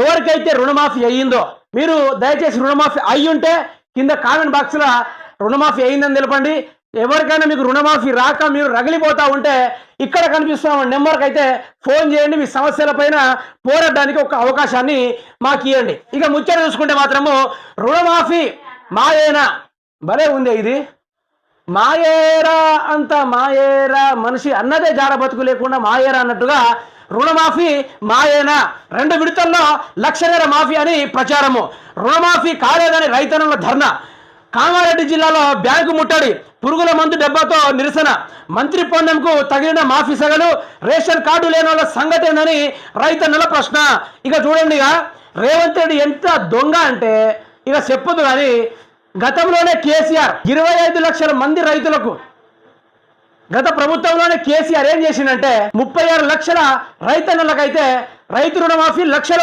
ఎవరికైతే రుణమాఫీ అయ్యిందో మీరు దయచేసి రుణమాఫీ అయ్యి ఉంటే కింద కామెంట్ బాక్స్లో రుణమాఫీ అయ్యిందని తెలపండి. ఎవరికైనా మీకు రుణమాఫీ రాక మీరు రగిలిపోతా ఉంటే ఇక్కడ కనిపిస్తున్న నెంబర్కి అయితే ఫోన్ చేయండి. మీ సమస్యలపైన పోరాడడానికి ఒక అవకాశాన్ని మాకు ఇవ్వండి. ఇక ముచ్చట చూసుకుంటే మాత్రము రుణమాఫీ మాయేనా, భలే ఉంది ఇది. మాయేరా అంత మాయేరా, మనిషి అన్నదే జాడ బతుకు లేకుండా మాయేరా అన్నట్టుగా రుణమాఫీ మాయేనా. 2 విడతల్లో 1,00,000 మాఫీ అని ప్రచారము. రుణమాఫీ కాలేదని రైతన్నుల ధర్నా. కామారెడ్డి జిల్లాలో బ్యాంకు ముట్టడి, పురుగుల మందు డబ్బాతో నిరసన. మంత్రి పొన్నంకు తగిలిన మాఫీ సగలు, రేషన్ కార్డు లేని వాళ్ళ సంగతి ఏందని రైతన్నుల ప్రశ్న. ఇక చూడండి, ఇక రేవంత్ రెడ్డి ఎంత దొంగ అంటే ఇక చెప్పదు. కానీ గతంలోనే కేసీఆర్ 25 లక్షల మంది రైతులకు, గత ప్రభుత్వంలోనే కేసీఆర్ ఏం చేసిందంటే 36 లక్షల రైతన్నులకైతే రైతు రుణమాఫీ 1,00,000